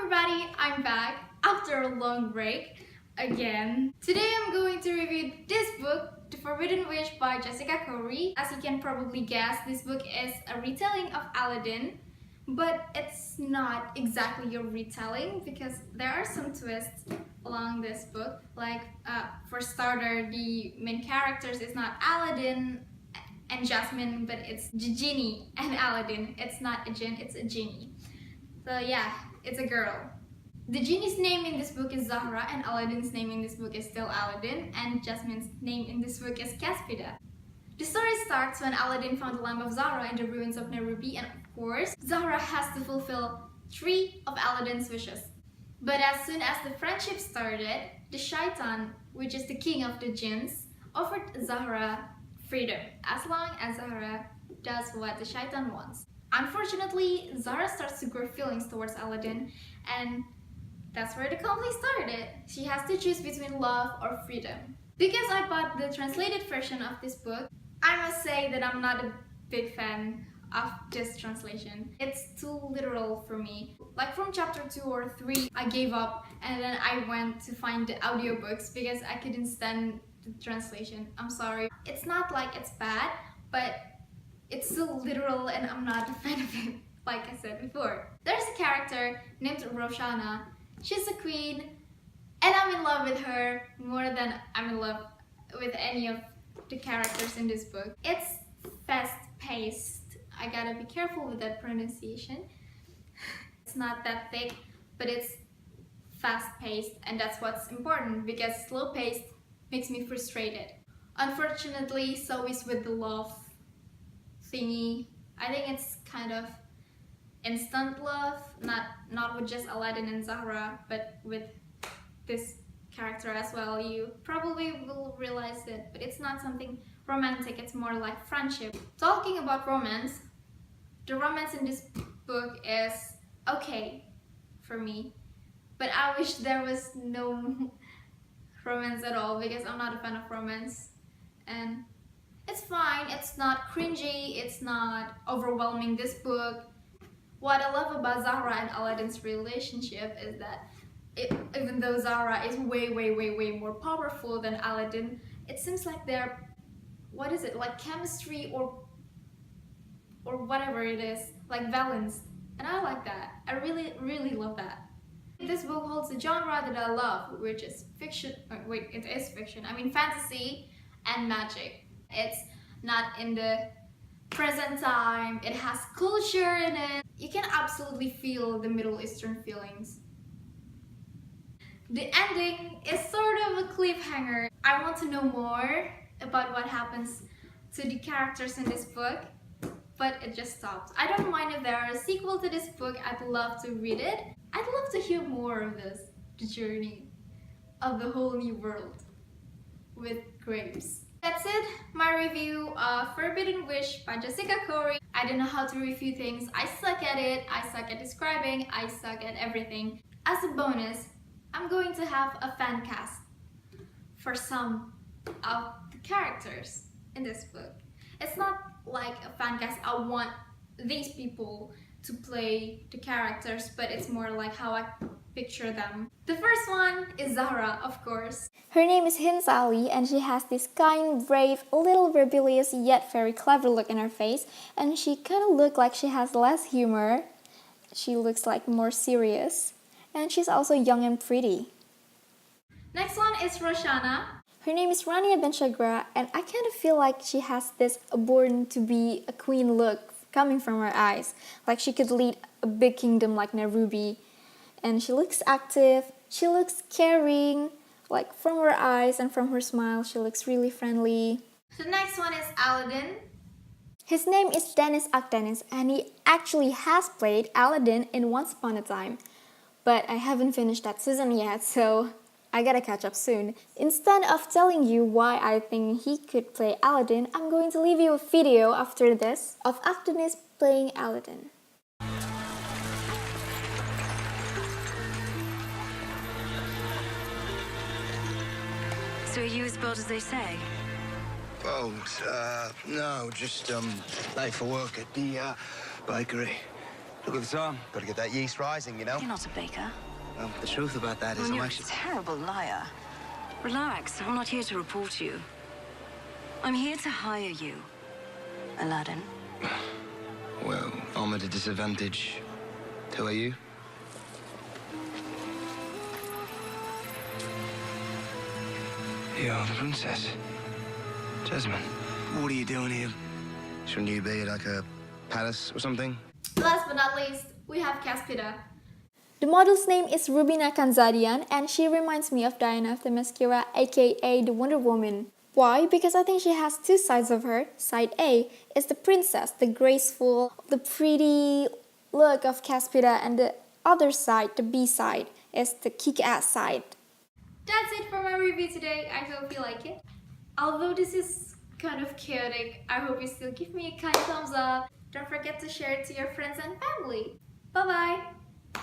everybody, I'm back after a long break again. Today I'm going to review this book, The Forbidden Wish by Jessica Khoury. As you can probably guess, this book is a retelling of Aladdin, but it's not exactly a retelling because there are some twists along this book. Like, for starter, the main characters is not Aladdin and Jasmine, but it's the genie and Aladdin. It's not a jinn, it's a genie. So yeah, it's a girl. The genie's name in this book is Zahra, and Aladdin's name in this book is still Aladdin, and Jasmine's name in this book is Kaspida. The story starts when Aladdin found the lamp of Zahra in the ruins of Nairobi, and of course, Zahra has to fulfill 3 of Aladdin's wishes. But as soon as the friendship started, the shaitan, which is the king of the jinns, offered Zahra freedom, as long as Zahra does what the shaitan wants. Unfortunately, Zahra starts to grow feelings towards Aladdin, and that's where the conflict started. She has to choose between love or freedom. Because I bought the translated version of this book, I must say that I'm not a big fan of this translation. It's too literal for me. Like from chapter 2 or 3, I gave up and then I went to find the audiobooks because I couldn't stand the translation. I'm sorry. It's not like it's bad, but it's so literal and I'm not a fan of it, like I said before. There's a character named Roshana. She's a queen and I'm in love with her more than I'm in love with any of the characters in this book. It's fast-paced. I gotta be careful with that pronunciation. It's not that thick, but it's fast-paced, and that's what's important because slow-paced makes me frustrated. Unfortunately, so is with the love thingy. I think it's kind of instant love, not with just Aladdin and Zahra, but with this character as well. You probably will realize it, but it's not something romantic, it's more like friendship. Talking about romance, the romance in this book is okay for me, but I wish there was no romance at all because I'm not a fan of romance. And it's fine, it's not cringy, it's not overwhelming, this book. What I love about Zahra and Aladdin's relationship is that even though Zahra is way more powerful than Aladdin, it seems like they're, what is it, like chemistry or whatever it is, like balanced. And I like that. I really love that. This book holds a genre that I love, which is fiction. Wait, it is fiction. I mean fantasy and magic. It's not in the present time. It has culture in it. You can absolutely feel the Middle Eastern feelings. The ending is sort of a cliffhanger. I want to know more about what happens to the characters in this book, but it just stops. I don't mind if there are a sequel to this book. I'd love to read it. I'd love to hear more of this, the journey of the whole new world with grapes. That's it, my review of Forbidden Wish by Jessica Khoury. I don't know how to review things. I suck at it. I suck at describing. I suck at everything. As a bonus, I'm going to have a fan cast for some of the characters in this book. It's not like a fan cast, I want these people to play the characters, but it's more like how I picture them. The first one is Zahra, of course. Her name is Hind Ali, and she has this kind, brave, a little rebellious yet very clever look in her face, and she kind of looks like she has less humor. She looks like more serious, and she's also young and pretty. Next one is Roshana. Her name is Rania Ben Shagra, and I kind of feel like she has this born to be a queen look coming from her eyes. Like she could lead a big kingdom like Nairobi. And she looks active, she looks caring, like from her eyes and from her smile, she looks really friendly. The next one is Aladdin. His name is Dennis Akdanis, and he actually has played Aladdin in Once Upon a Time. But I haven't finished that season yet, so I gotta catch up soon. Instead of telling you why I think he could play Aladdin, I'm going to leave you a video after this of Akdanis playing Aladdin. So are you as bold as they say? Bold? No, just late for work at the bakery. Look at the time. Got to get that yeast rising, you know. You're not a baker. Well, the truth about that is You're I'm a actually... terrible liar. Relax. I'm not here to report you. I'm here to hire you, Aladdin. Well, I'm at a disadvantage. Who are you? You're the princess. Jasmine. What are you doing here? Shouldn't you be at like a palace or something? Last but not least, we have Caspida. The model's name is Rubina Kanzadian, and she reminds me of Diana of the Mascara, aka the Wonder Woman. Why? Because I think she has two sides of her. Side A is the princess, the graceful, the pretty look of Caspida, and the other side, the B side, is the kick-ass side. That's it for my review today. I hope you like it. Although this is kind of chaotic, I hope you still give me a kind thumbs up. Don't forget to share it to your friends and family. Bye bye!